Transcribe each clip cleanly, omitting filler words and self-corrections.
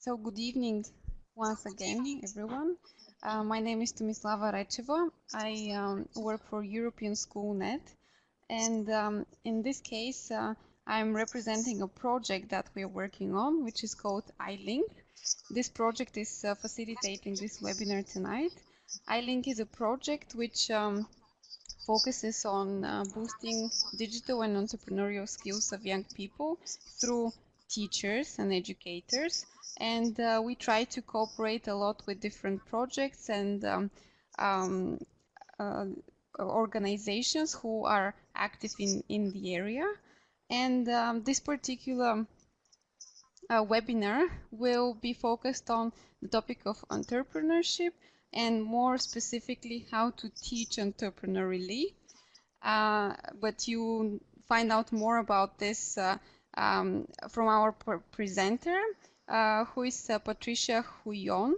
So good evening once again, everyone. My name is Tomislava Rečeva. I work for European Schoolnet, and in this case, I'm representing a project that we are working on, which is called I-LINC. This project is facilitating this webinar tonight. I-LINC is a project which focuses on boosting digital and entrepreneurial skills of young people through teachers and educators. And we try to cooperate a lot with different projects and uh, organizations who are active in the area. And this particular webinar will be focused on the topic of entrepreneurship and more specifically how to teach entrepreneurially. But you find out more about this from our presenter, who is Patricia Huion.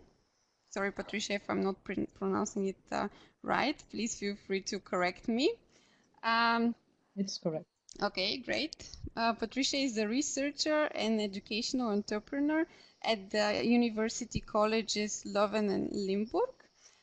Sorry, Patricia, if I'm not pronouncing it right. Please feel free to correct me. It's correct. Okay, great. Patricia is a researcher and educational entrepreneur at the University Colleges Leuven-Limburg,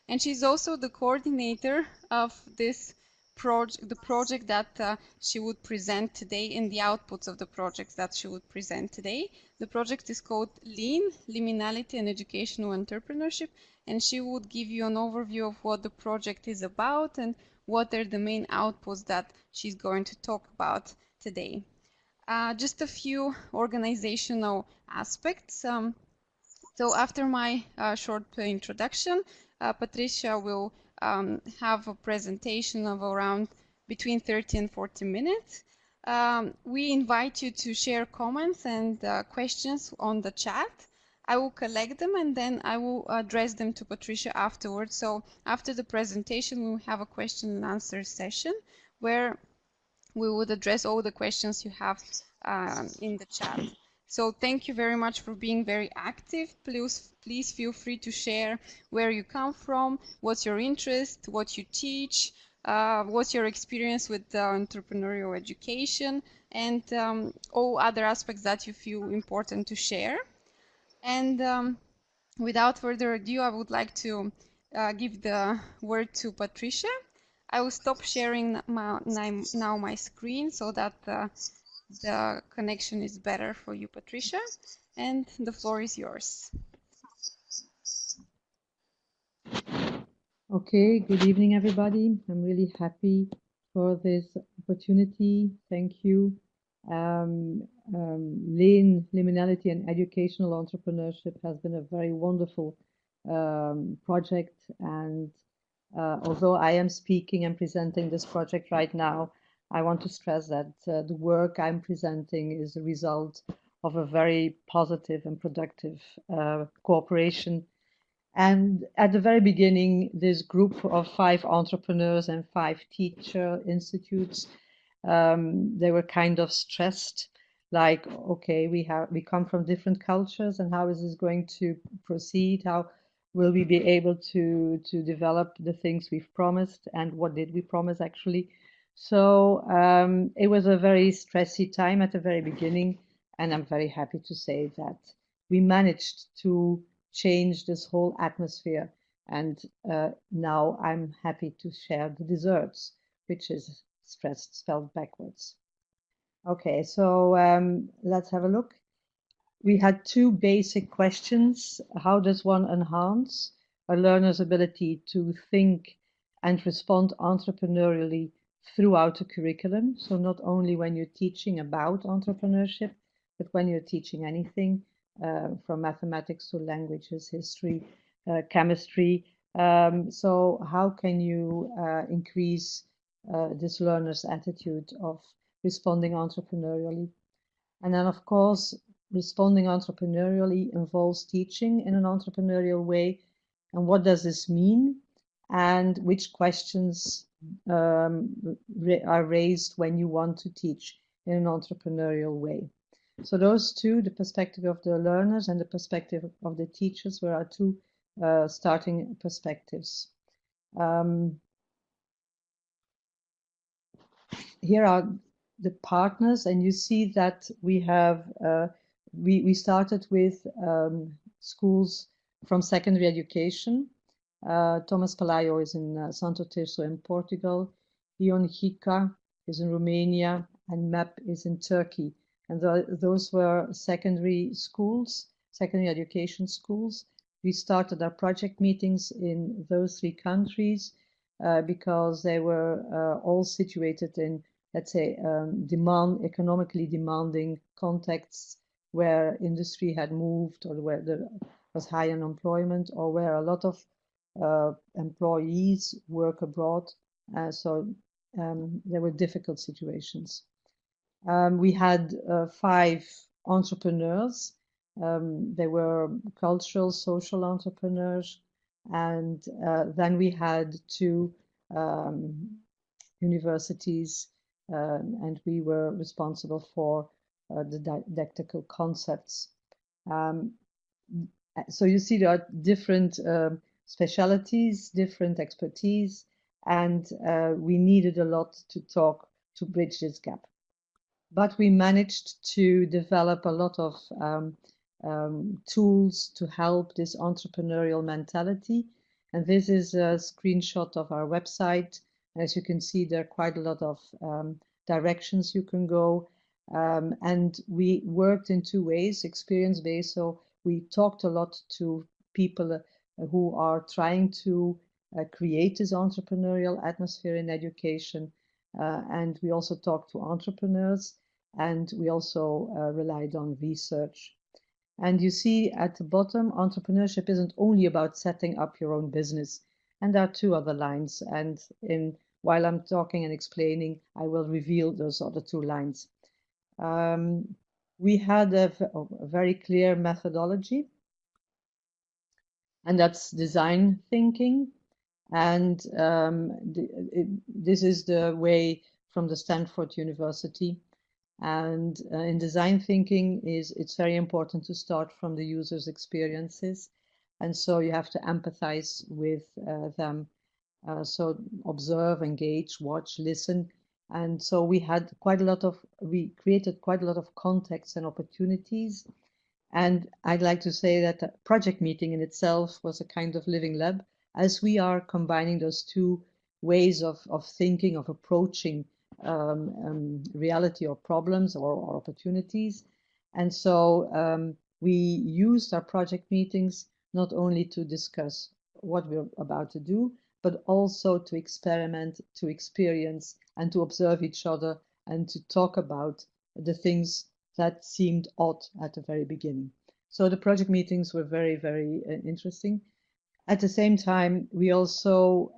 and she's also the coordinator of this project, the project that she would present today, and the outputs of the projects that she would present today. The project is called LEEN, Liminality and Educational Entrepreneurship, and she would give you an overview of what the project is about and what are the main outputs that she's going to talk about today. Just a few organizational aspects. So after my short introduction, Patricia will have a presentation of around between 30 and 40 minutes. We invite you to share comments and questions on the chat. I will collect them and then I will address them to Patricia afterwards. So after the presentation, we will have a question and answer session where we would address all the questions you have in the chat. So thank you very much for being very active. Please feel free to share where you come from, what's your interest, what you teach, what's your experience with entrepreneurial education, and all other aspects that you feel important to share. And without further ado, I would like to give the word to Patricia. I will stop sharing now my screen so that the connection is better for you, Patricia, and the floor is yours. Okay, good evening, everybody. I'm really happy for this opportunity. Thank you. LEEN, Liminality and Educational Entrepreneurship has been a very wonderful project. And although I am speaking and presenting this project right now, I want to stress that the work I'm presenting is a result of a very positive and productive cooperation. And at the very beginning, this group of 5 entrepreneurs and 5 teacher institutes, they were kind of stressed, like, okay, we come from different cultures, and how is this going to proceed? How will we be able to develop the things we've promised, and what did we promise actually? So it was a very stressy time at the very beginning, and I'm very happy to say that we managed to change this whole atmosphere. And now I'm happy to share the desserts, which is spelled backwards. Okay, so let's have a look. We had 2 basic questions. How does one enhance a learner's ability to think and respond entrepreneurially throughout a curriculum? So not only when you're teaching about entrepreneurship, but when you're teaching anything, from mathematics to languages, history, chemistry. So how can you increase this learner's attitude of responding entrepreneurially? And then, of course, responding entrepreneurially involves teaching in an entrepreneurial way. And what does this mean? And which questions are raised when you want to teach in an entrepreneurial way? So those 2, the perspective of the learners and the perspective of the teachers, were our 2 starting perspectives. Here are the partners, and you see that we have we started with schools from secondary education. Thomas Palaio is in Santo Tirso in Portugal. Ion Hika is in Romania, and MEP is in Turkey. And those were secondary schools, secondary education schools. We started our project meetings in those 3 countries because they were all situated in, let's say, economically demanding contexts where industry had moved, or where there was high unemployment, or where a lot of employees work abroad. So there were difficult situations. We had 5 entrepreneurs. They were cultural, social entrepreneurs. And then we had 2 universities, and we were responsible for the didactical concepts. So you see there are different specialities, different expertise, and we needed a lot to talk to bridge this gap. But we managed to develop a lot of tools to help this entrepreneurial mentality. And this is a screenshot of our website. As you can see, there are quite a lot of directions you can go. And we worked in 2 ways, experience-based. So we talked a lot to people who are trying to create this entrepreneurial atmosphere in education. And we also talked to entrepreneurs, and we also relied on research. And you see at the bottom, entrepreneurship isn't only about setting up your own business. And there are 2 other lines. And while I'm talking and explaining, I will reveal those other 2 lines. We had a very clear methodology, and that's design thinking. And this is the way from the Stanford University. And in design thinking, it's very important to start from the user's experiences. And so you have to empathize with them. So observe, engage, watch, listen. And so we created quite a lot of contexts and opportunities. And I'd like to say that the project meeting in itself was a kind of living lab, as we are combining those 2 ways of thinking, of approaching reality or problems or opportunities. And so we used our project meetings not only to discuss what we're about to do, but also to experiment, to experience, and to observe each other, and to talk about the things that seemed odd at the very beginning. So the project meetings were very, very interesting. At the same time, we also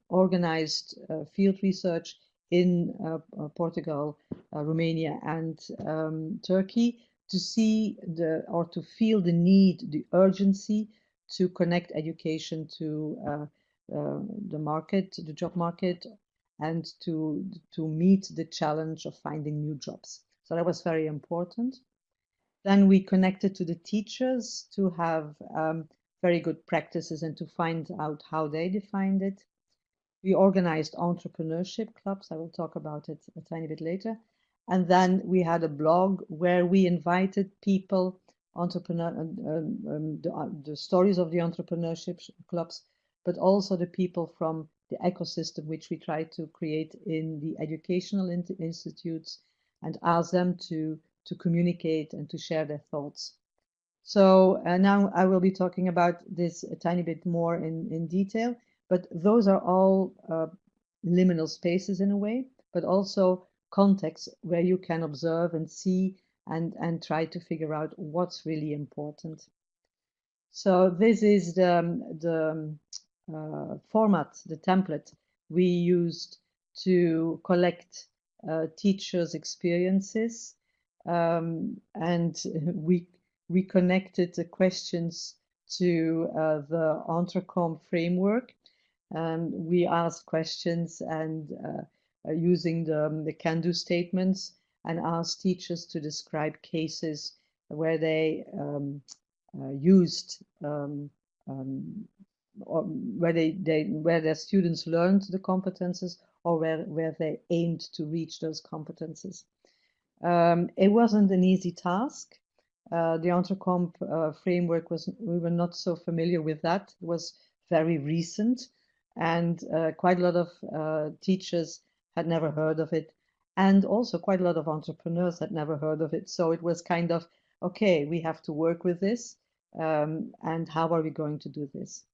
organized field research in Portugal, Romania, and Turkey to see to feel the need, the urgency to connect education to the market, the job market, and to meet the challenge of finding new jobs. So that was very important. Then we connected to the teachers to have very good practices and to find out how they defined it. We organized entrepreneurship clubs. I will talk about it a tiny bit later. And then we had a blog where we invited people, the stories of the entrepreneurship clubs, but also the people from the ecosystem which we tried to create in the educational institutes, and ask them to communicate and to share their thoughts. So now I will be talking about this a tiny bit more in detail, but those are all liminal spaces in a way, but also contexts where you can observe and see and try to figure out what's really important. So this is the format, the template we used to collect teachers' experiences, and we connected the questions to the Entrecom framework. We asked questions and using the can-do statements, and asked teachers to describe cases where they used or where their students learned the competences, or where they aimed to reach those competences. It wasn't an easy task. The Entrecomp framework we were not so familiar with that. It was very recent, and quite a lot of teachers had never heard of it, and also quite a lot of entrepreneurs had never heard of it. So it was kind of, okay, we have to work with this, and how are we going to do this?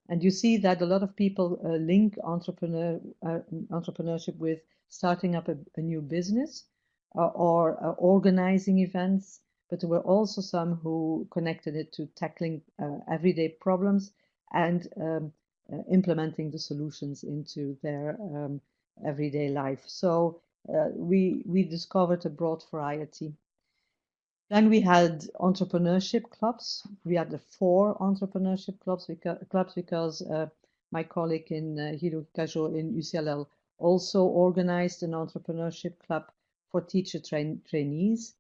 And you see that a lot of people link entrepreneurship with starting up a new business or organizing events. But there were also some who connected it to tackling everyday problems and implementing the solutions into their everyday life. So we discovered a broad variety. Then we had entrepreneurship clubs. We had the 4 entrepreneurship clubs because my colleague in Hiro Kajo in UCLL also organized an entrepreneurship club for teacher trainees.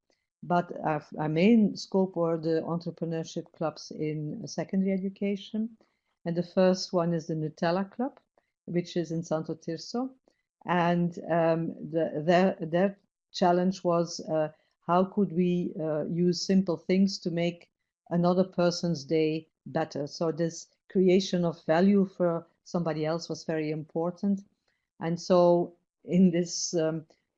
But our main scope were the entrepreneurship clubs in secondary education. And the first one is the Nutella Club, which is in Santo Tirso. And their challenge was how could we use simple things to make another person's day better? So this creation of value for somebody else was very important. And so in this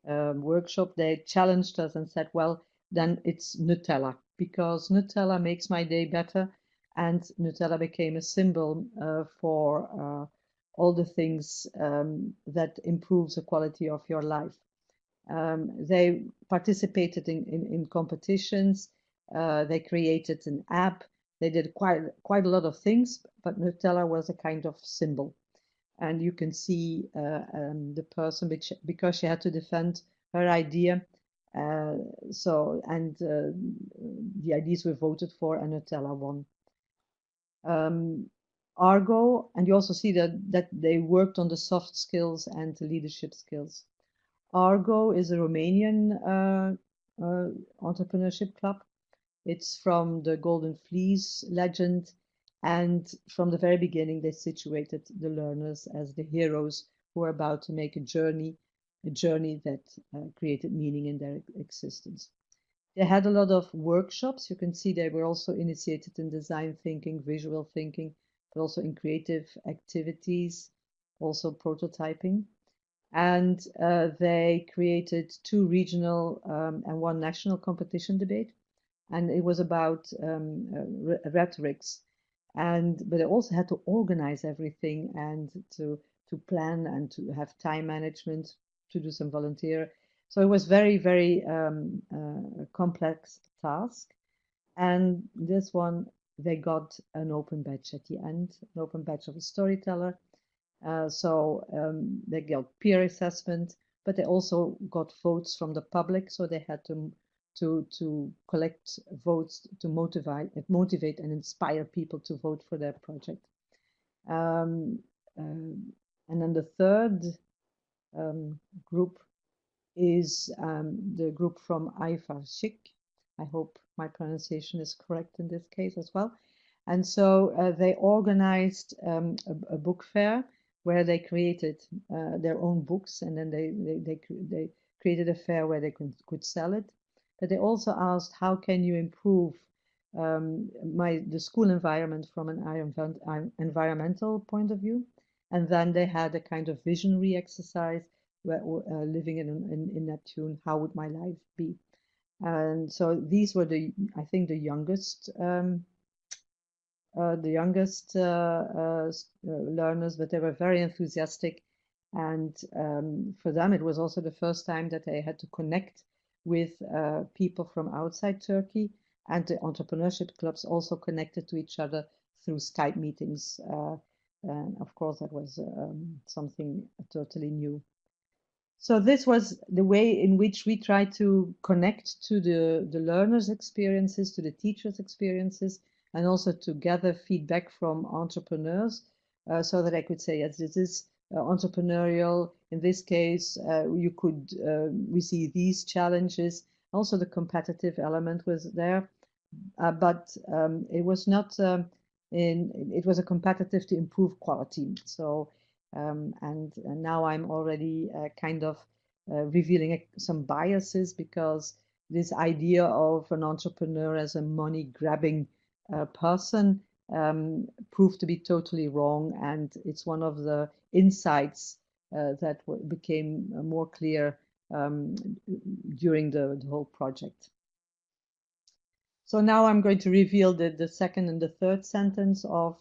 workshop, they challenged us and said, well, then it's Nutella, because Nutella makes my day better. And Nutella became a symbol for all the things that improves the quality of your life. They participated in competitions. They created an app. They did quite a lot of things, but Nutella was a kind of symbol. And you can see the person, because she had to defend her idea. The ideas were voted for, and Nutella won. Argo, and you also see that they worked on the soft skills and the leadership skills. Argo is a Romanian entrepreneurship club. It's from the Golden Fleece legend, and from the very beginning, they situated the learners as the heroes who are about to make a journey that created meaning in their existence. They had a lot of workshops. You can see they were also initiated in design thinking, visual thinking, but also in creative activities, also prototyping. And they created 2 regional and 1 national competition debate. And it was about rhetorics. But they also had to organize everything and to plan and to have time management, to do some volunteer. So it was very, very complex task. And this one, they got an open badge at the end, an open badge of a storyteller. They got peer assessment, but they also got votes from the public. So they had to collect votes to motivate and inspire people to vote for their project. And then the third group is the group from I-LINC. I hope my pronunciation is correct in this case as well. And so they organized a book fair where they created their own books, and then they created a fair where they could sell it. But they also asked, how can you improve the school environment from an environmental point of view? And then they had a kind of visionary exercise where, living in Neptune, how would my life be? And so these were I think the youngest learners, but they were very enthusiastic. And for them, it was also the first time that they had to connect with people from outside Turkey. And the entrepreneurship clubs also connected to each other through Skype meetings. And of course, that was something totally new. So this was the way in which we try to connect to the learners' experiences, to the teachers' experiences, and also to gather feedback from entrepreneurs, so that I could say, yes, this is entrepreneurial. In this case, we see these challenges. Also, the competitive element was there, but it was not. It was a competitive to improve quality. So, and now I'm already kind of revealing some biases, because this idea of an entrepreneur as a money-grabbing person proved to be totally wrong, and it's one of the insights that became more clear during the whole project. So now I'm going to reveal the second and the third sentence of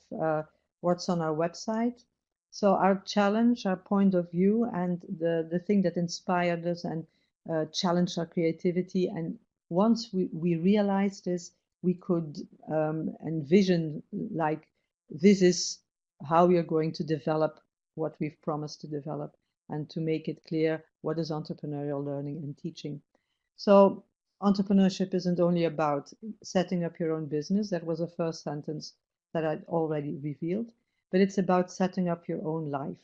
what's on our website. So our challenge, our point of view, and the thing that inspired us and challenged our creativity. And once we realized this, we could envision like this is how we are going to develop what we've promised to develop, and to make it clear what is entrepreneurial learning and teaching. So entrepreneurship isn't only about setting up your own business. That was the first sentence that I'd already revealed, but it's about setting up your own life.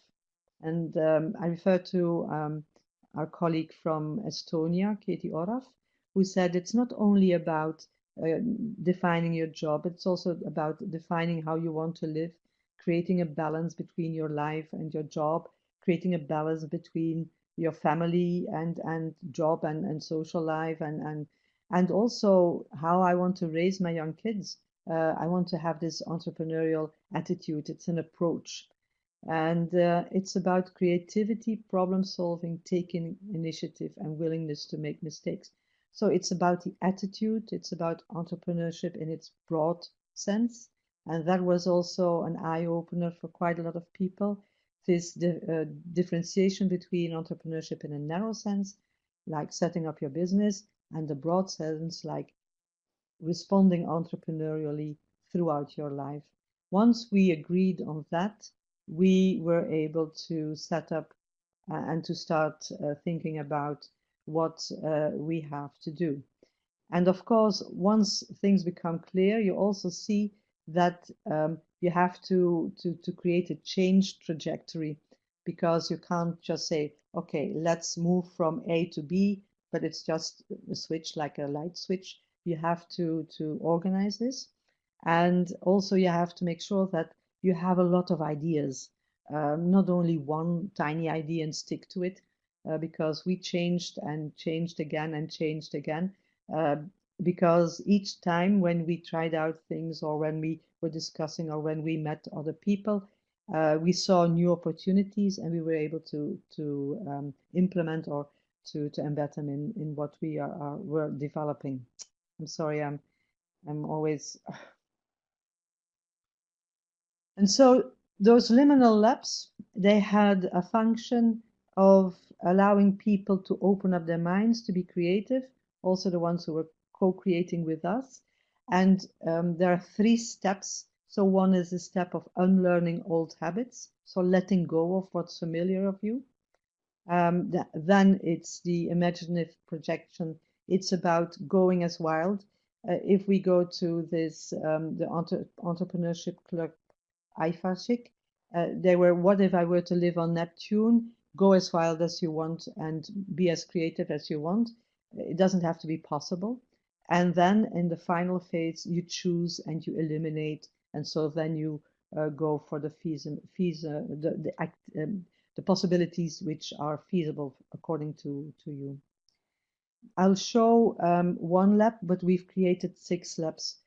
And I refer to our colleague from Estonia, Katie Oraf, who said it's not only about defining your job, it's also about defining how you want to live, creating a balance between your life and your job, creating a balance between your family and job and social life and also how I want to raise my young kids. I want to have this entrepreneurial attitude. It's an approach. And it's about creativity, problem solving, taking initiative, and willingness to make mistakes. So it's about the attitude, it's about entrepreneurship in its broad sense. And that was also an eye opener for quite a lot of people. This differentiation between entrepreneurship in a narrow sense, like setting up your business, and the broad sense, like responding entrepreneurially throughout your life. Once we agreed on that, we were able to set up and to start thinking about what we have to do. And of course, once things become clear, you also see that you have to create a change trajectory, because you can't just say, okay, let's move from A to B, but it's just a switch, like a light switch. You have to organize this. And also you have to make sure that you have a lot of ideas, not only one tiny idea and stick to it, because we changed and changed again and changed again. Because each time when we tried out things, or when we were discussing, or when we met other people, we saw new opportunities, and we were able to implement or to embed them in what we're developing. I'm sorry, I'm always. And so those liminal labs, they had a function of allowing people to open up their minds to be creative, also the ones who were co-creating with us. And there are 3 steps. So one is the step of unlearning old habits, so letting go of what's familiar of you. Then it's the imaginative projection. It's about going as wild. If we go to this, the entrepreneurship club Eifarschik, they were, what if I were to live on Neptune? Go as wild as you want and be as creative as you want. It doesn't have to be possible. And then in the final phase, you choose and you eliminate. And so then you go for the the possibilities which are feasible according to you. I'll show one lab, but we've created 6 labs.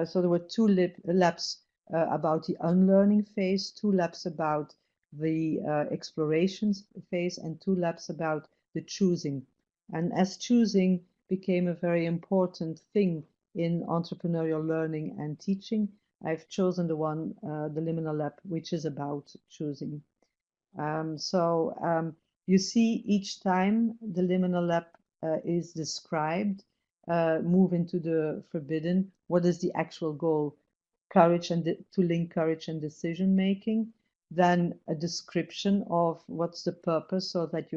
So there were 2 labs about the unlearning phase, 2 labs about the explorations phase, and 2 labs about the choosing. And as choosing became a very important thing in entrepreneurial learning and teaching, I've chosen the one, the liminal lab, which is about choosing. You see each time the liminal lab is described, move into the forbidden. What is the actual goal? Courage and to link courage and decision making. Then a description of what's the purpose, so that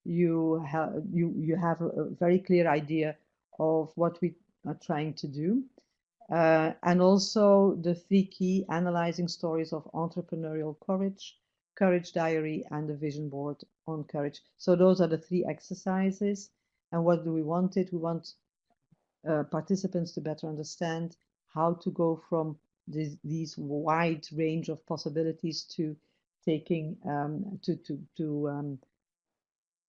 you have a very clear idea of what we are trying to do. And also the 3 key analyzing stories of entrepreneurial courage, courage diary, and the vision board on courage. So those are the 3 exercises. And what do we want it? We want participants to better understand how to go from these wide range of possibilities to taking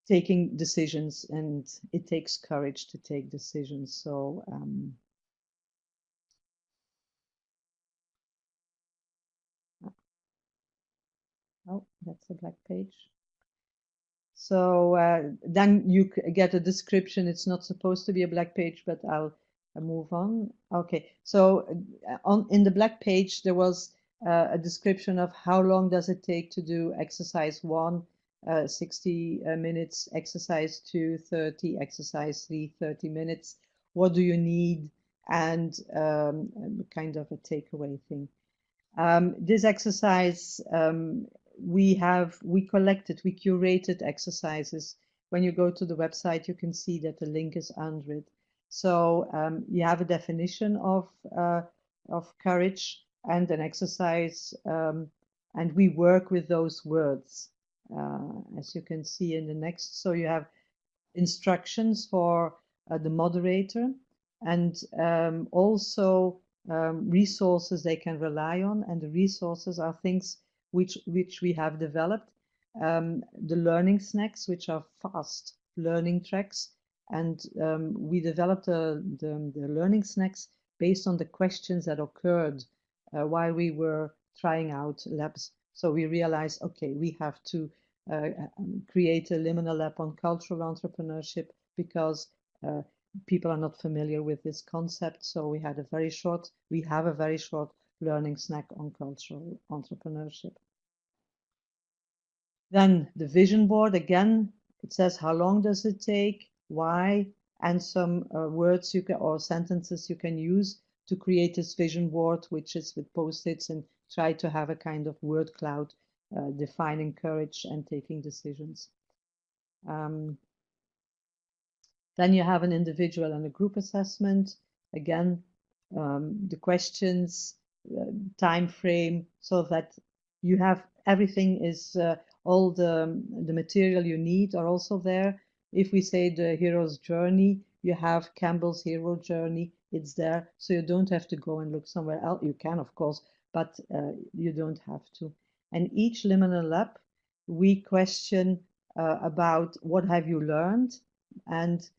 taking decisions, and it takes courage to take decisions. So oh, that's a black page. So then you get a description. It's not supposed to be a black page, but I'll move on. Okay, so in the black page, there was a description of how long does it take to do exercise 1, 60 minutes, exercise 2, 30, exercise 3, 30 minutes. What do you need? And kind of a takeaway thing. This exercise, we curated exercises. When you go to the website, you can see that the link is under it. So you have a definition of courage and an exercise, and we work with those words, as you can see in the next. So you have instructions for the moderator, and also resources they can rely on. And the resources are things which we have developed. The learning snacks, which are fast learning tracks, and we developed the learning snacks based on the questions that occurred while we were trying out labs. So we realized, okay, we have to create a liminal lab on cultural entrepreneurship because people are not familiar with this concept. So we have a very short learning snack on cultural entrepreneurship. Then the vision board, again, it says how long does it take, why, and some words you can, or sentences you can use to create this vision board, which is with post-its, and try to have a kind of word cloud defining courage and taking decisions. Then you have an individual and a group assessment. Again, the questions, time frame, so that you have everything is all the material you need are also there. If we say the hero's journey, you have Campbell's hero journey. It's there, so you don't have to go and look somewhere else. You can, of course, but you don't have to. And each liminal lab, we question about what have you learned, and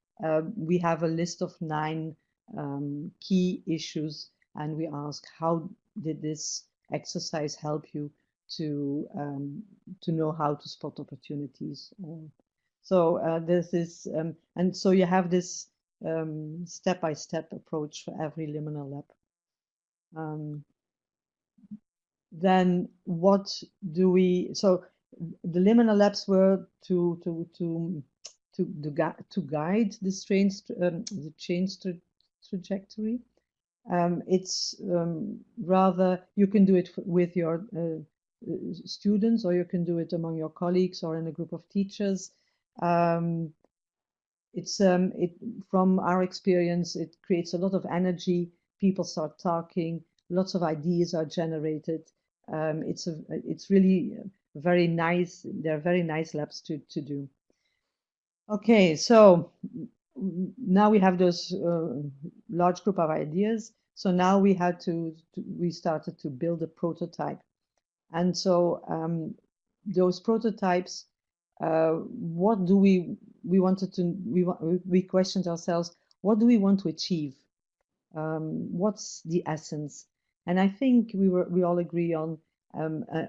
we have a list of 9 key issues, and we ask how did this exercise help you to know how to spot opportunities. So this is and so you have this step-by-step approach for every liminal lab. Then what do we? So the liminal labs were to guide this the change trajectory. It's rather you can do it with your students, or you can do it among your colleagues or in a group of teachers. From our experience, it creates a lot of energy. People start talking. Lots of ideas are generated. It's really very nice. They're very nice labs to do. Okay, so now we have those large group of ideas. So now we started to build a prototype. And so those prototypes, what do we questioned ourselves, what do we want to achieve? What's the essence? And I think we all agree on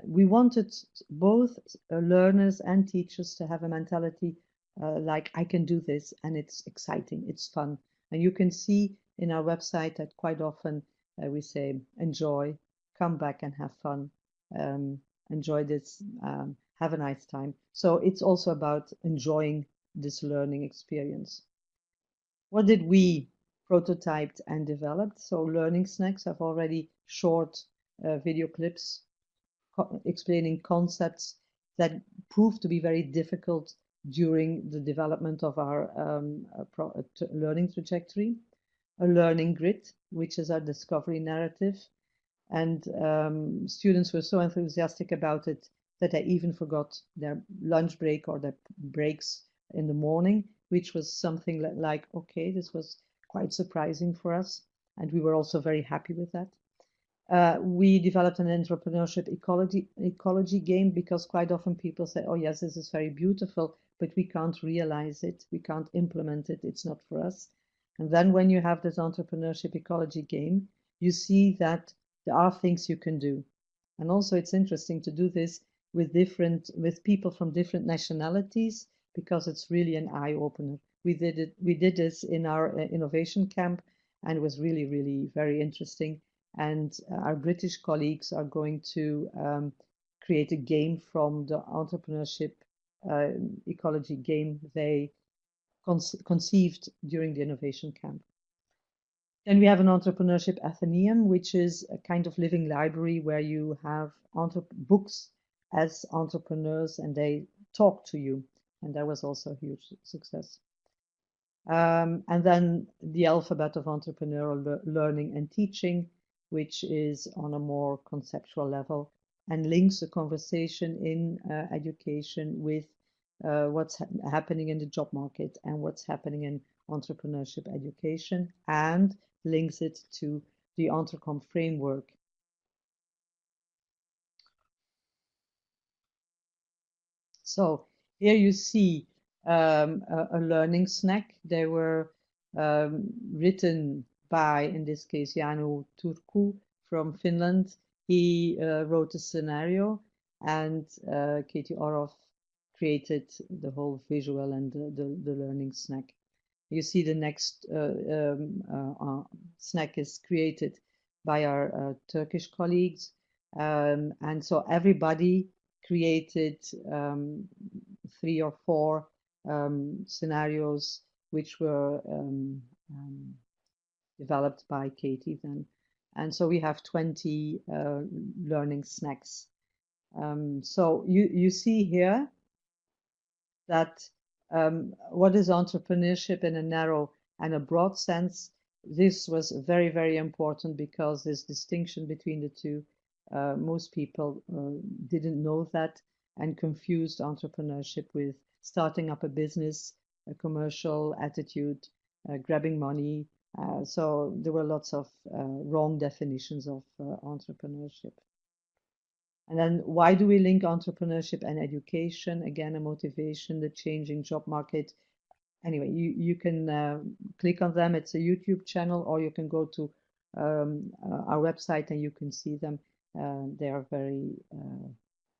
we wanted both learners and teachers to have a mentality like I can do this, and it's exciting, it's fun. And you can see in our website that quite often we say enjoy, come back and have fun, enjoy this, have a nice time. So it's also about enjoying this learning experience. What did we prototyped and developed? So learning snacks have already short video clips explaining concepts that proved to be very difficult during the development of our learning trajectory. A learning grid, which is our discovery narrative. And students were so enthusiastic about it that they even forgot their lunch break or their breaks in the morning, which was something like, okay, this was quite surprising for us. And we were also very happy with that. We developed an entrepreneurship ecology game, because quite often people say, oh yes, this is very beautiful, but we can't realize it, we can't implement it, it's not for us. And then when you have this entrepreneurship ecology game, you see that there are things you can do. And also it's interesting to do this with people from different nationalities, because it's really an eye-opener. We did this in our innovation camp, and it was really, really very interesting. And our British colleagues are going to create a game from the entrepreneurship ecology game they conceived during the innovation camp. Then we have an entrepreneurship athenaeum, which is a kind of living library where you have books as entrepreneurs and they talk to you. And that was also a huge success. And then the alphabet of entrepreneurial learning and teaching, which is on a more conceptual level and links a conversation in education with what's happening in the job market and what's happening in entrepreneurship education, and links it to the Entrecom framework. So here you see a learning snack. They were written by, in this case, Janu Turku from Finland. He wrote a scenario, and Katie Oroff created the whole visual and the learning snack. You see the next snack is created by our Turkish colleagues. And so everybody created 3 or 4 scenarios which were developed by Katie then. And so we have 20 learning snacks. So you see here that what is entrepreneurship in a narrow and a broad sense. This was very, very important, because this distinction between the two, most people didn't know that and confused entrepreneurship with starting up a business, a commercial attitude, grabbing money. So there were lots of wrong definitions of entrepreneurship. And then why do we link entrepreneurship and education? Again, a motivation, the changing job market. Anyway, you can click on them. It's a YouTube channel, or you can go to our website and you can see them. They are very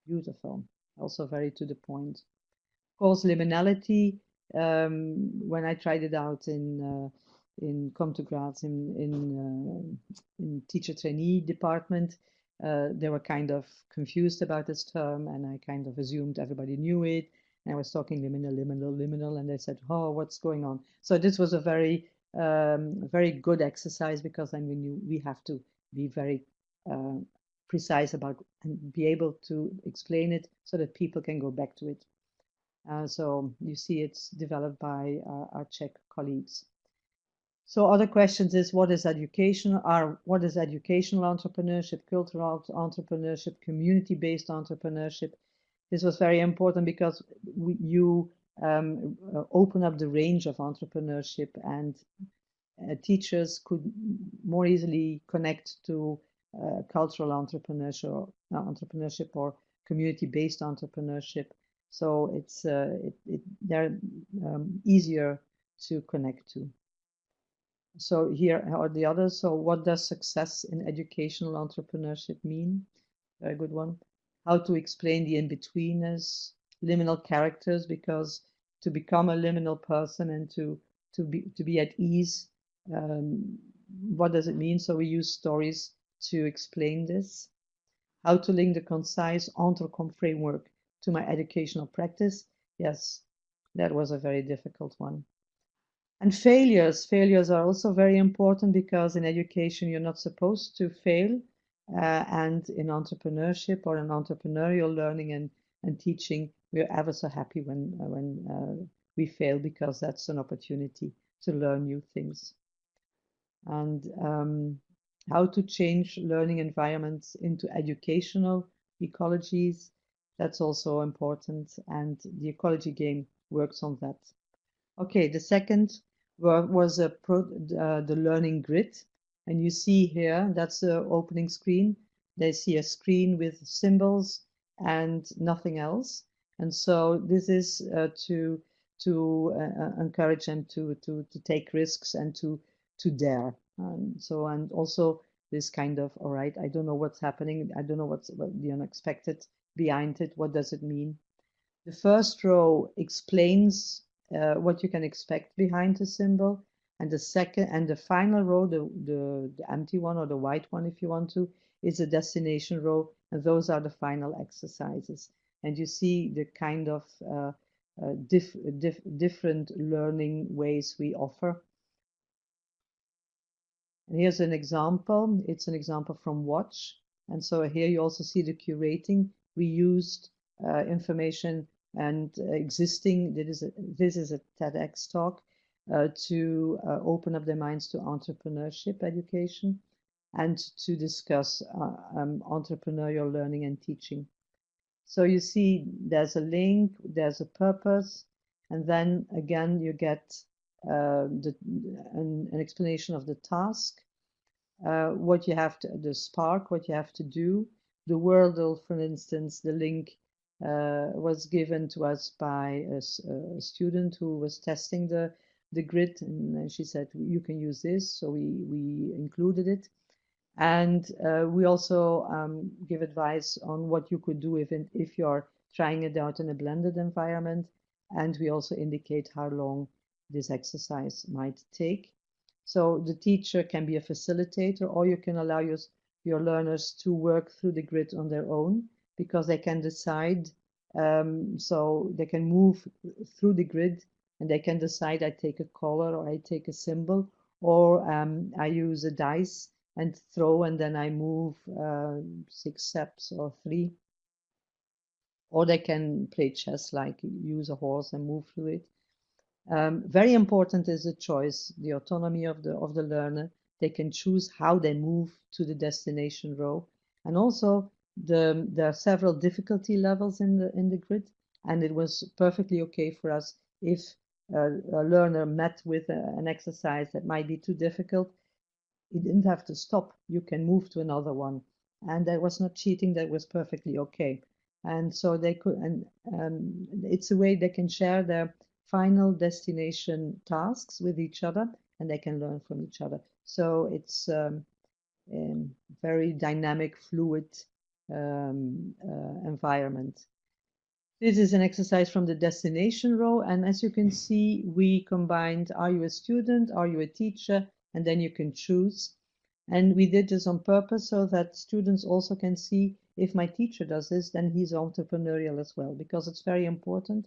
beautiful, also very to the point. Of course, liminality. When I tried it out in Come to Graz in teacher trainee department, they were kind of confused about this term, and I kind of assumed everybody knew it. And I was talking liminal, and they said, "Oh, what's going on?" So this was a very, very good exercise, because then we knew we have to be very precise about and be able to explain it so that people can go back to it. So you see, it's developed by our Czech colleagues. So other questions is, what is education? What is educational entrepreneurship, cultural entrepreneurship, community-based entrepreneurship? This was very important, because you open up the range of entrepreneurship, and teachers could more easily connect to cultural entrepreneurship or community-based entrepreneurship. So it's they're easier to connect to. So here are the others. So what does success in educational entrepreneurship mean? Very good one. How to explain the in-betweeners, liminal characters, because to become a liminal person and to be at ease, what does it mean? So we use stories to explain this. How to link the concise Entrecom framework to my educational practice. Yes, that was a very difficult one. And failures are also very important, because in education you're not supposed to fail, and in entrepreneurship or in entrepreneurial learning and teaching, we're ever so happy when we fail, because that's an opportunity to learn new things. And how to change learning environments into educational ecologies, that's also important, and the ecology game works on that. Okay, the second was the learning grid, and you see here, that's the opening screen. They see a screen with symbols and nothing else, And so this is to encourage them to take risks and to dare. And also this kind of, all right, I don't know what's happening. I don't know what the unexpected behind it. What does it mean? The first row explains what you can expect behind the symbol, and the second and the final row, the empty one or the white one, if you want to, is the destination row, and those are the final exercises. And you see the kind of different learning ways we offer. And here's an example. It's an example from Watch. And so here you also see the curating. We used information and existing, this is a TEDx talk, to open up their minds to entrepreneurship education and to discuss entrepreneurial learning and teaching. So you see there's a link, there's a purpose, and then again you get an explanation of the task, what you have to, the spark, what you have to do. The Wordle, for instance, the link was given to us by a student who was testing the grid, and she said, you can use this, so we included it. And we also give advice on what you could do if you're trying it out in a blended environment. And we also indicate how long this exercise might take. So the teacher can be a facilitator, or you can allow your learners to work through the grid on their own, because they can decide, so they can move through the grid and they can decide, I take a color or I take a symbol, or I use a dice and throw, and then I move 6 steps or 3. Or they can play chess, like use a horse and move through it. Very important is the choice, the autonomy of the learner. They can choose how they move to the destination row. And also there are several difficulty levels in the grid, and it was perfectly okay for us if a learner met with an exercise that might be too difficult. You didn't have to stop. You can move to another one. And that was not cheating. That was perfectly okay. And so they could, and it's a way they can share their final destination tasks with each other, and they can learn from each other. So it's very dynamic, fluid environment. This is an exercise from the destination row, and as you can see, we combined, are you a student, are you a teacher, and then you can choose. And we did this on purpose so that students also can see, if my teacher does this, then he's entrepreneurial as well, because it's very important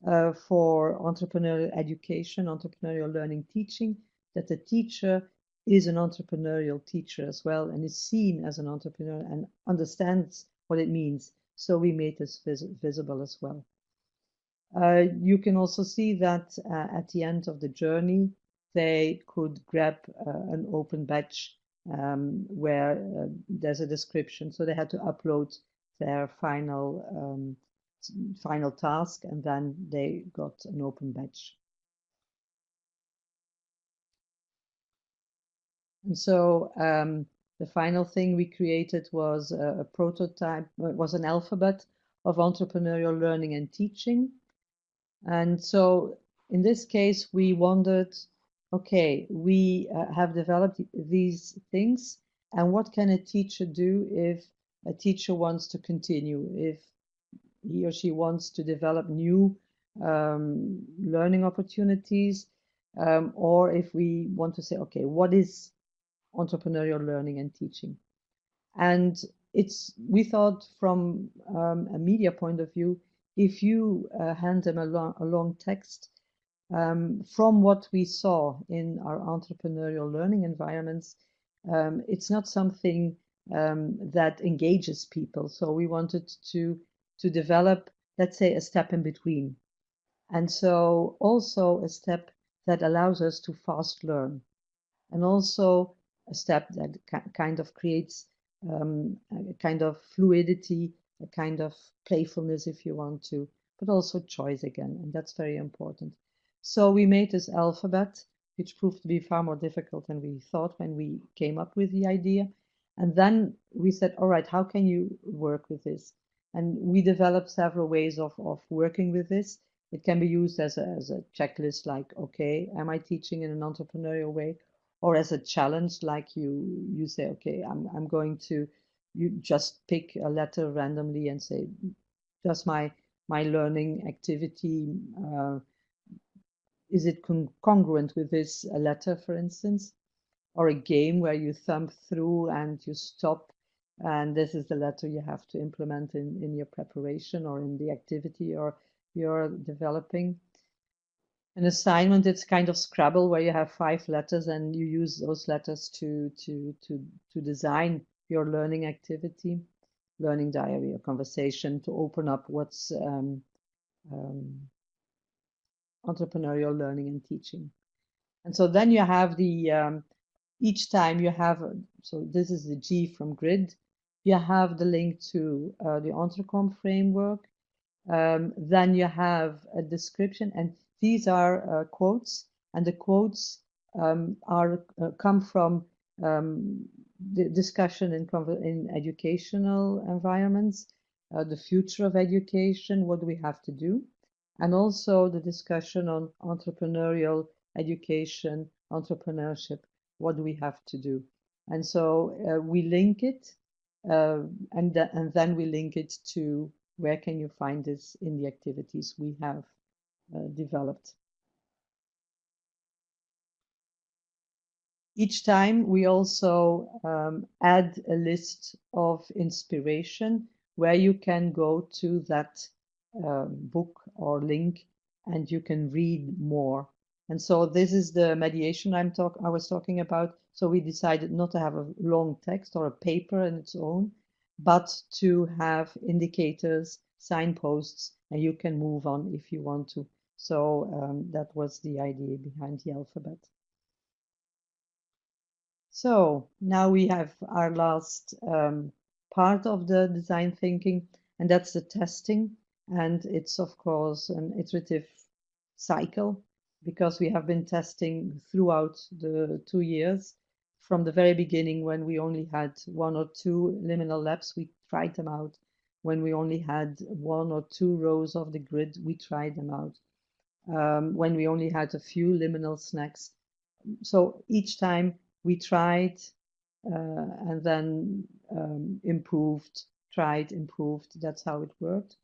for entrepreneurial education, entrepreneurial learning, teaching, that the teacher is an entrepreneurial teacher as well, and is seen as an entrepreneur and understands what it means. So we made this visible as well. You can also see that at the end of the journey, they could grab an open badge where there's a description. So they had to upload their final task, and then they got an open badge. And so the final thing we created was a prototype, was an alphabet of entrepreneurial learning and teaching. And so in this case, we wondered, okay, we have developed these things, and what can a teacher do if a teacher wants to continue, if he or she wants to develop new learning opportunities, or if we want to say, okay, what is entrepreneurial learning and teaching? And we thought from a media point of view, if you hand them a long text, from what we saw in our entrepreneurial learning environments, it's not something that engages people. So we wanted to develop, let's say, a step in between. And so also a step that allows us to fast learn, and also a step that kind of creates a kind of fluidity, a kind of playfulness, if you want to, but also choice again, and that's very important. So we made this alphabet, which proved to be far more difficult than we thought when we came up with the idea. And then we said, all right, how can you work with this? And we developed several ways of working with this. It can be used as a checklist, like, okay, am I teaching in an entrepreneurial way? Or as a challenge, like you say, okay, I'm going to, you just pick a letter randomly and say, does my learning activity, is it congruent with this letter, for instance? Or a game where you thumb through and you stop, and this is the letter you have to implement in your preparation or in the activity you're developing. An assignment, it's kind of Scrabble where you have 5 letters and you use those letters to design your learning activity, learning diary or conversation, to open up what's entrepreneurial learning and teaching. And so then you have the each time you have, so this is the G from grid, you have the link to the Entrecom framework. Then you have a description, and these are quotes, and the quotes come from the discussion in educational environments, the future of education, what do we have to do, and also the discussion on entrepreneurial education, entrepreneurship, what do we have to do. And so we link it, and then we link it to where can you find this in the activities we have developed. Each time we also add a list of inspiration where you can go to that book or link and you can read more. And so this is the mediation I was talking about. So we decided not to have a long text or a paper in its own, but to have indicators, signposts, and you can move on if you want to. So that was the idea behind the alphabet. So now we have our last part of the design thinking, and that's the testing. And it's, of course, an iterative cycle because we have been testing throughout the 2 years. From the very beginning, when we only had 1 or 2 liminal labs, we tried them out. When we only had 1 or 2 rows of the grid, we tried them out. When we only had a few liminal snacks. So each time we tried and then improved, tried, improved. That's how it worked.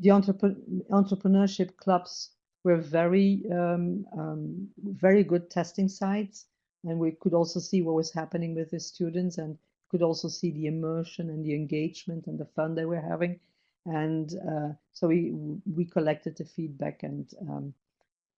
The entrepreneurship clubs were very good testing sites, and we could also see what was happening with the students, and could also see the immersion and the engagement and the fun they were having. And so we collected the feedback, and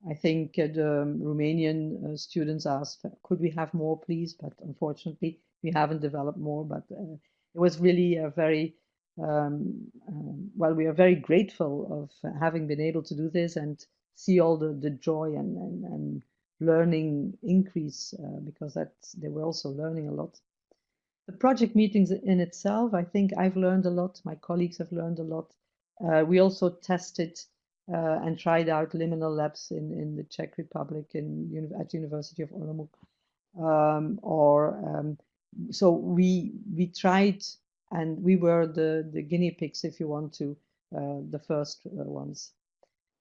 I think the Romanian students asked, could we have more, please? But unfortunately, we haven't developed more. But it was really a very, well, we are very grateful of having been able to do this and see all the joy and learning increase because they were also learning a lot. The project meetings in itself, I think I've learned a lot. My colleagues have learned a lot. We also tested and tried out liminal labs in the Czech Republic at University of Olomouc. So we tried, and we were the guinea pigs, if you want to, the first ones.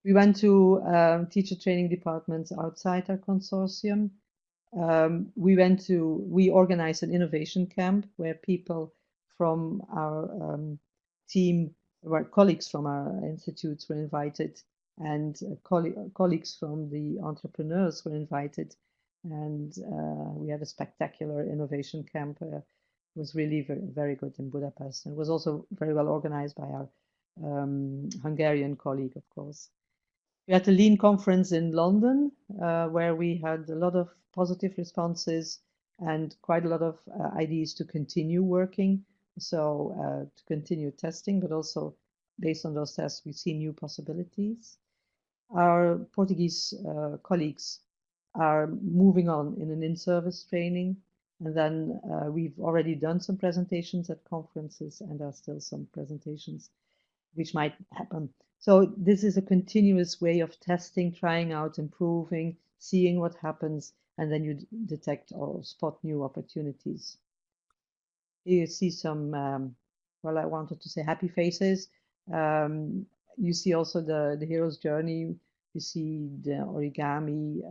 We went to teacher training departments outside our consortium. We organized an innovation camp where people from our team, where colleagues from our institutes were invited, and colleagues from the entrepreneurs were invited. And we had a spectacular innovation camp. It was really very, very good in Budapest. And it was also very well organized by our Hungarian colleague, of course. We had the LEEN conference in London, where we had a lot of positive responses and quite a lot of ideas to continue working. So to continue testing, but also based on those tests, we see new possibilities. Our Portuguese colleagues are moving on in an in-service training. And then we've already done some presentations at conferences, and there are still some presentations which might happen. So this is a continuous way of testing, trying out, improving, seeing what happens, and then you detect or spot new opportunities. Here you see some well, I wanted to say happy faces. You see also the hero's journey. You see the origami.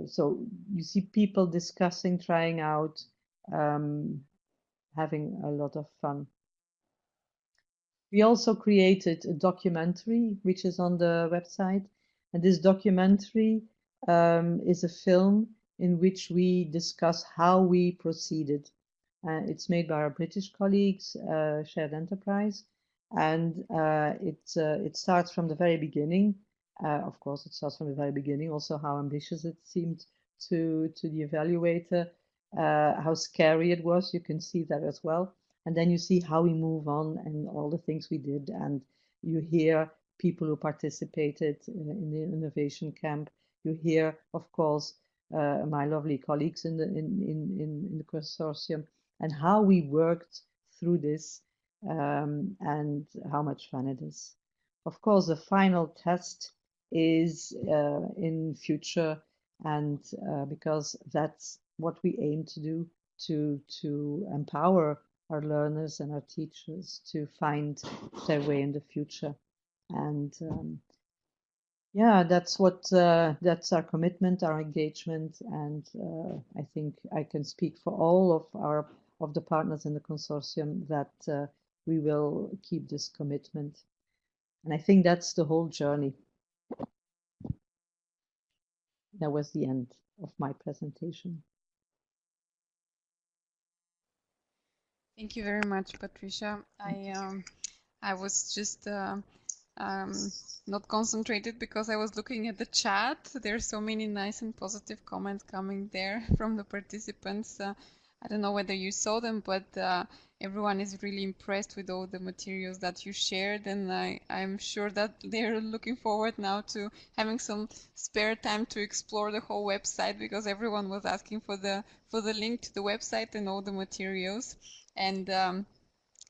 So you see people discussing, trying out, having a lot of fun. We also created a documentary, which is on the website. And this documentary is a film in which we discuss how we proceeded. It's made by our British colleagues, Shared Enterprise, and it starts from the very beginning. Of course, it starts from the very beginning. Also, how ambitious it seemed to the evaluator, how scary it was. You can see that as well. And then you see how we move on and all the things we did, and you hear people who participated in the innovation camp. You hear, of course, my lovely colleagues in the consortium, and how we worked through this, and how much fun it is. Of course, the final test is in future, and because that's what we aim to do, to empower our learners and our teachers to find their way in the future. And yeah, that's that's our commitment, our engagement, and I think I can speak for all of the partners in the consortium that we will keep this commitment. And I think that's the whole journey. That was the end of my presentation. Thank you very much, Patricia. I was just not concentrated because I was looking at the chat. There are so many nice and positive comments coming there from the participants. I don't know whether you saw them, but everyone is really impressed with all the materials that you shared, and I'm sure that they're looking forward now to having some spare time to explore the whole website, because everyone was asking for the link to the website and all the materials. And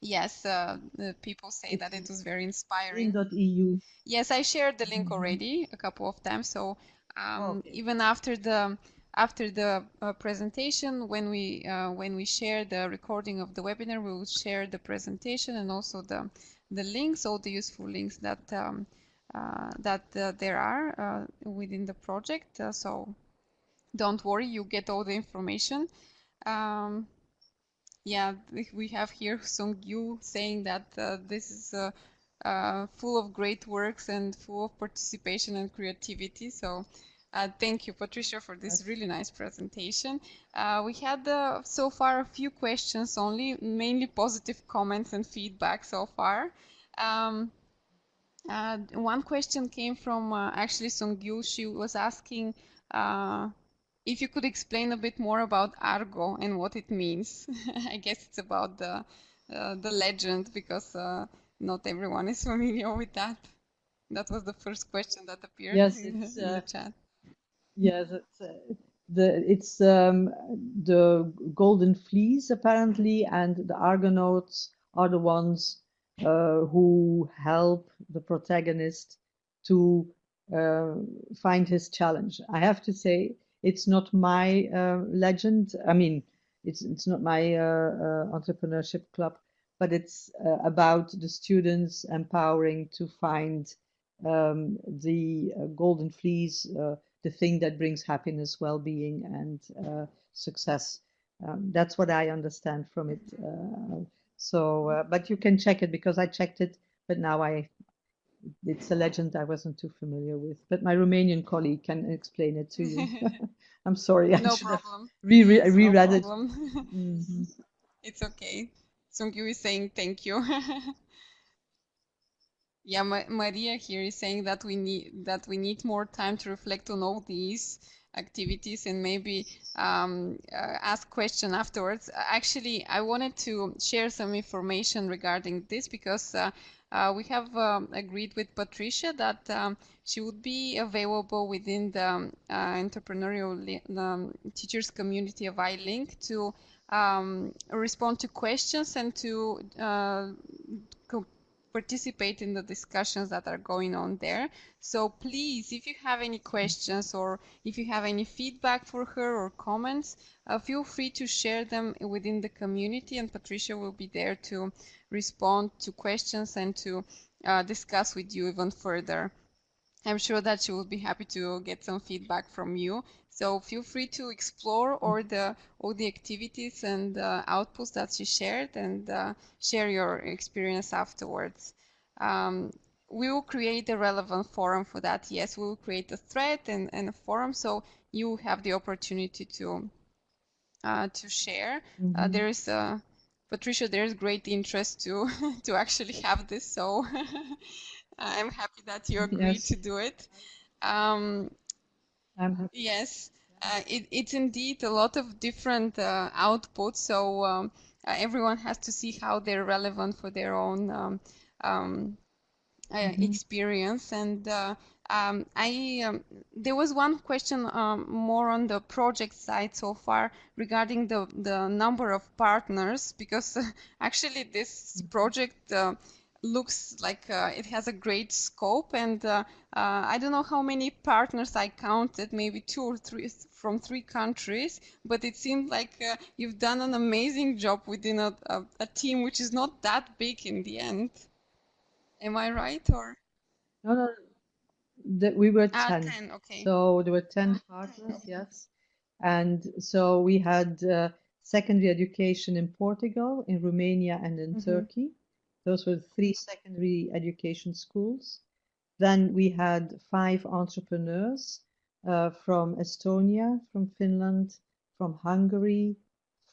yes, the people say that it was very inspiring. LEEN.eu. Yes, I shared the link already a couple of times. So Okay. even after the presentation, when we share the recording of the webinar, we will share the presentation and also the links, all the useful links that there are within the project. So don't worry, you get all the information. Yeah, we have here Sung Yu saying that this is full of great works and full of participation and creativity. So thank you, Patricia, for this really nice presentation. We had so far a few questions only, mainly positive comments and feedback so far. One question came from actually Sung Yu. She was asking if you could explain a bit more about Argo and what it means. I guess it's about the legend, because not everyone is familiar with that. That was the first question that appeared Yes, in it's the chat. yes, it's the golden fleece apparently, and the Argonauts are the ones who help the protagonist to find his challenge. I have to say, it's not my legend. I mean, it's not my entrepreneurship club, but it's about the students empowering to find the golden fleece, the thing that brings happiness, well-being, and success. That's what I understand from it. But you can check it, because I checked it, but now it's a legend I wasn't too familiar with. But my Romanian colleague can explain it to you. I'm sorry, I No should have problem. reread No it. problem. It's okay. Sungyu is saying thank you. Yeah, Maria here is saying that we need more time to reflect on all these activities and maybe ask question afterwards. Actually, I wanted to share some information regarding this, because we have agreed with Patricia that she would be available within the entrepreneurial teachers community of I-LINC to respond to questions and to participate in the discussions that are going on there. So please, if you have any questions or if you have any feedback for her or comments, feel free to share them within the community, and Patricia will be there to respond to questions and to discuss with you even further. I'm sure that she will be happy to get some feedback from you. So feel free to explore all the activities and outputs that she shared, and share your experience afterwards. We will create a relevant forum for that. Yes, we will create a thread and a forum, so you have the opportunity to share. There is Patricia, there is great interest to to actually have this, so I'm happy that you agreed to do it. I'm happy. Yes, it's indeed a lot of different outputs, so everyone has to see how they're relevant for their own experience. And there was one question more on the project side so far regarding the number of partners, because actually this project looks like it has a great scope, and I don't know how many partners I counted, maybe 2 or 3 from 3 countries, but it seemed like you've done an amazing job within a team which is not that big in the end. Am I right? Or No, we were 10. 10, okay. So there were 10 partners, yes. And so we had secondary education in Portugal, in Romania, and in Turkey. Those were 3 secondary education schools. Then we had 5 entrepreneurs from Estonia, from Finland, from Hungary,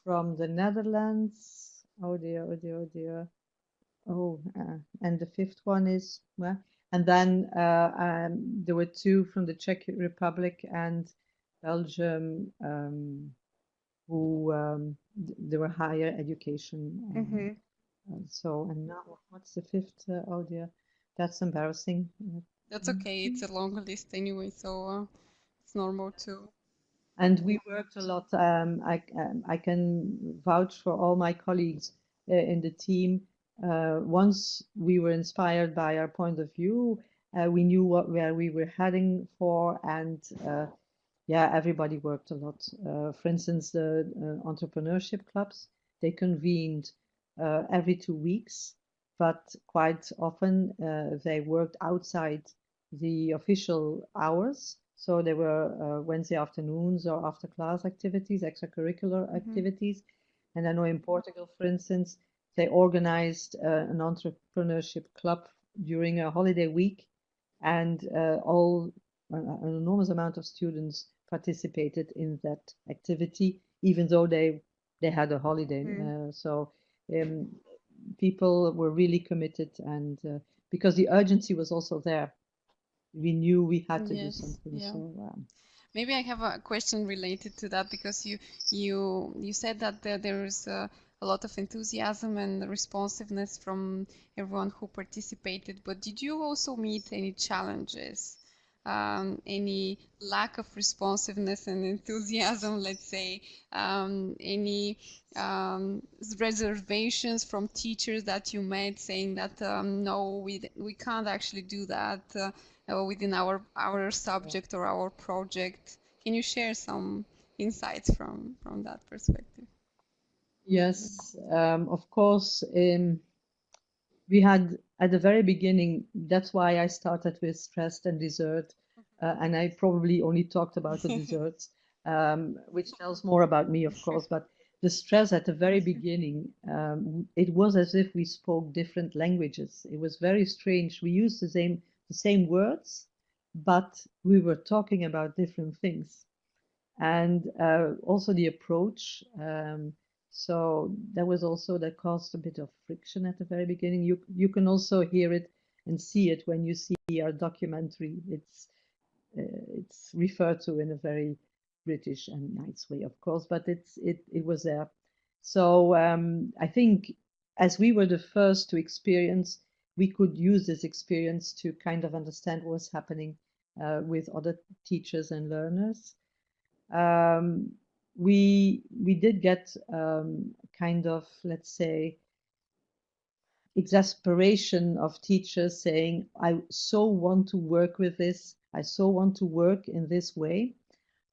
from the Netherlands. Oh dear, oh dear, oh dear. Oh, and the 5th one is, well, and then there were 2 from the Czech Republic and Belgium, who they were higher education. So, and now what's the 5th? Oh dear, that's embarrassing. That's okay. It's a long list anyway, so it's normal too. And we worked a lot. I can vouch for all my colleagues in the team. Once we were inspired by our point of view, we knew where we were heading for, and yeah, everybody worked a lot. For instance, the entrepreneurship clubs, they convened every 2 weeks, but quite often they worked outside the official hours. So there were Wednesday afternoons or after class activities, extracurricular activities. And I know in Portugal, for instance, they organized an entrepreneurship club during a holiday week, and an enormous amount of students participated in that activity, even though they had a holiday. So people were really committed, and because the urgency was also there, we knew we had to do something. Yeah. So maybe I have a question related to that, because you said that there is a lot of enthusiasm and responsiveness from everyone who participated, but did you also meet any challenges? Any lack of responsiveness and enthusiasm, let's say, any reservations from teachers that you met saying that no, we can't actually do that within our subject or our project? Can you share some insights from that perspective? yes, of course. We had at the very beginning, that's why I started with stressed and dessert, and I probably only talked about the desserts, which tells more about me, of course. But the stress at the very beginning, it was as if we spoke different languages. It was very strange. We used the same words, but we were talking about different things. And also the approach. So that caused a bit of friction at the very beginning. You can also hear it and see it when you see our documentary. It's referred to in a very British and nice way, of course, but it was there. So I think as we were the first to experience, we could use this experience to kind of understand what was happening with other teachers and learners. We did get kind of, let's say, exasperation of teachers saying, I so want to work with this, I so want to work in this way.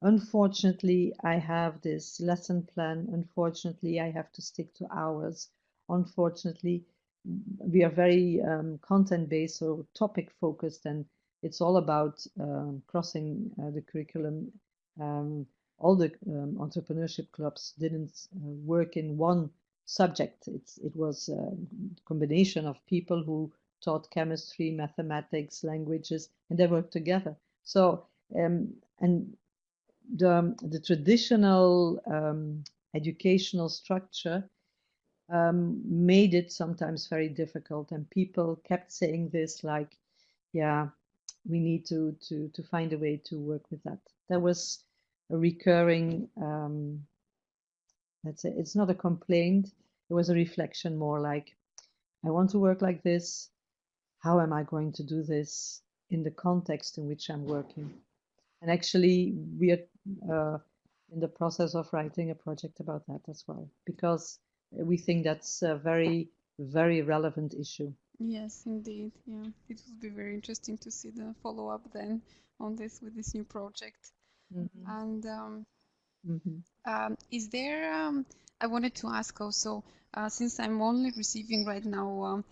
Unfortunately, I have this lesson plan. Unfortunately, I have to stick to hours. Unfortunately, we are very content-based or topic-focused, and it's all about crossing the curriculum. All the entrepreneurship clubs didn't work in one subject. It was a combination of people who taught chemistry, mathematics, languages, and they worked together. So, and the traditional educational structure made it sometimes very difficult, and people kept saying this, like, yeah, we need to find a way to work with that. There was a recurring, let's say, it's not a complaint, it was a reflection, more like, I want to work like this. How am I going to do this in the context in which I'm working? And actually, we are in the process of writing a project about that as well, because we think that's a very, very relevant issue. Yes, indeed. Yeah, it will be very interesting to see the follow-up then on this with this new project. Mm-hmm. And Mm-hmm. is there, I wanted to ask also, since I'm only receiving right now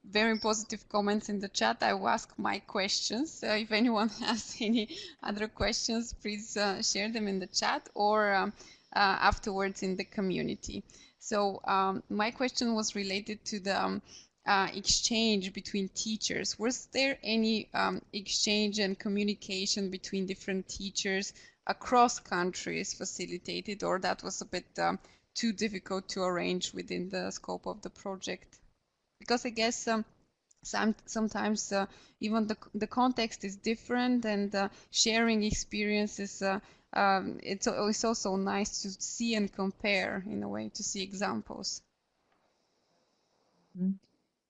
very positive comments in the chat, I will ask my questions. If anyone has any other questions, please share them in the chat or afterwards in the community. So my question was related to the exchange between teachers. Was there any exchange and communication between different teachers across countries facilitated, or that was a bit too difficult to arrange within the scope of the project? Because I guess sometimes even the context is different, and sharing experiences, it's also nice to see and compare in a way, to see examples.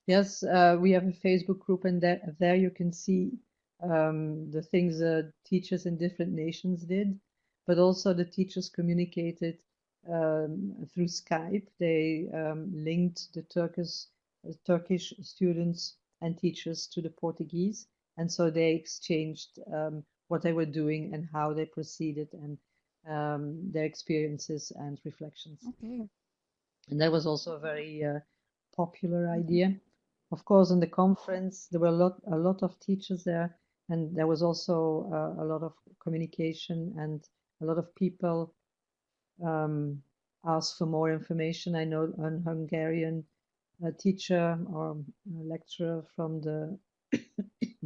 Yes, we have a Facebook group, and there you can see the things teachers in different nations did, but also the teachers communicated through Skype. They linked the Turkish students and teachers to the Portuguese, and so they exchanged what they were doing and how they proceeded, and their experiences and reflections. Okay. And that was also a very popular idea. Of course, in the conference, there were a lot of teachers there, and there was also a lot of communication, and a lot of people asked for more information. I know an Hungarian teacher or lecturer from the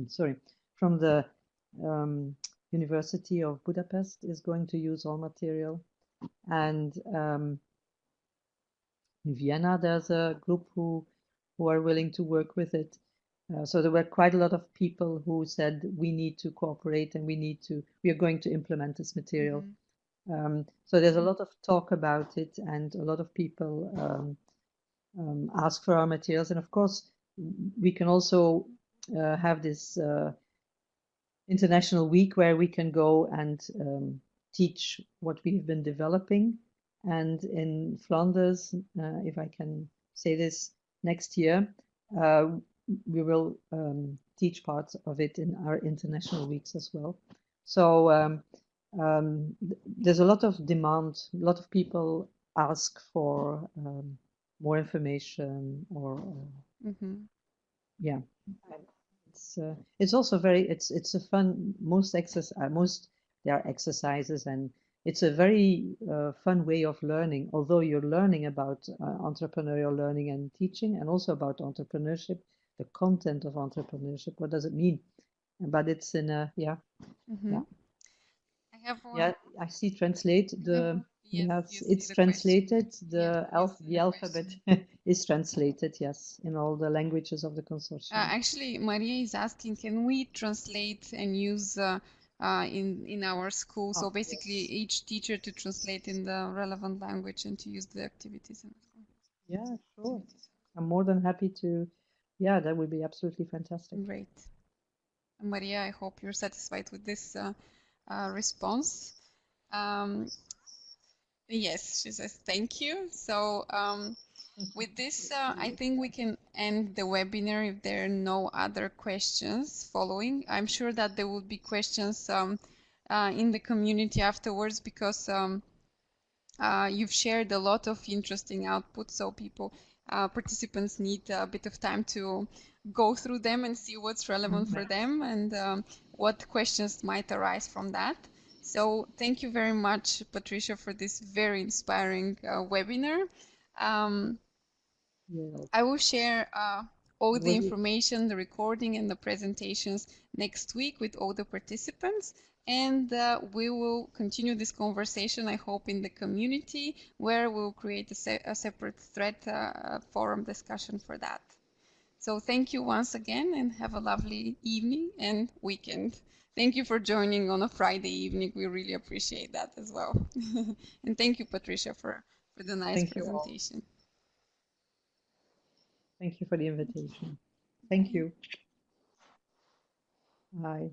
sorry, from the University of Budapest is going to use all material, and in Vienna, there's a group who are willing to work with it. So there were quite a lot of people who said we need to cooperate, and we are going to implement this material. So there's a lot of talk about it, and a lot of people ask for our materials. And of course, we can also have this international week where we can go and teach what we have been developing. And in Flanders, if I can say this, next year, we will teach parts of it in our international weeks as well. So there's a lot of demand, a lot of people ask for more information, or yeah. It's also very, it's a fun, most there are exercises, and it's a very fun way of learning, although you're learning about entrepreneurial learning and teaching, and also about entrepreneurship, the content of entrepreneurship, what does it mean? But it's in a, yeah. I have one. Yeah, I see translate the, yes, it's translated, the alphabet is translated, yes, in all the languages of the consortium. Actually, Maria is asking, can we translate and use in our school? So basically, yes. each teacher to translate in the relevant language and to use the activities. Yeah, sure. I'm more than happy to. Yeah, that would be absolutely fantastic. Great. Maria, I hope you're satisfied with this response. Yes, she says thank you. So With this, I think we can end the webinar if there are no other questions following. I'm sure that there will be questions in the community afterwards, because you've shared a lot of interesting outputs, so participants need a bit of time to go through them and see what's relevant for them, and what questions might arise from that. So thank you very much, Patricia, for this very inspiring webinar. I will share all the information, the recording and the presentations next week with all the participants. And we will continue this conversation, I hope, in the community, where we'll create a separate thread forum discussion for that. So thank you once again, and have a lovely evening and weekend. Thank you for joining on a Friday evening. We really appreciate that as well. And thank you, Patricia, for the nice presentation. Thank you for the invitation. Thank you. Bye.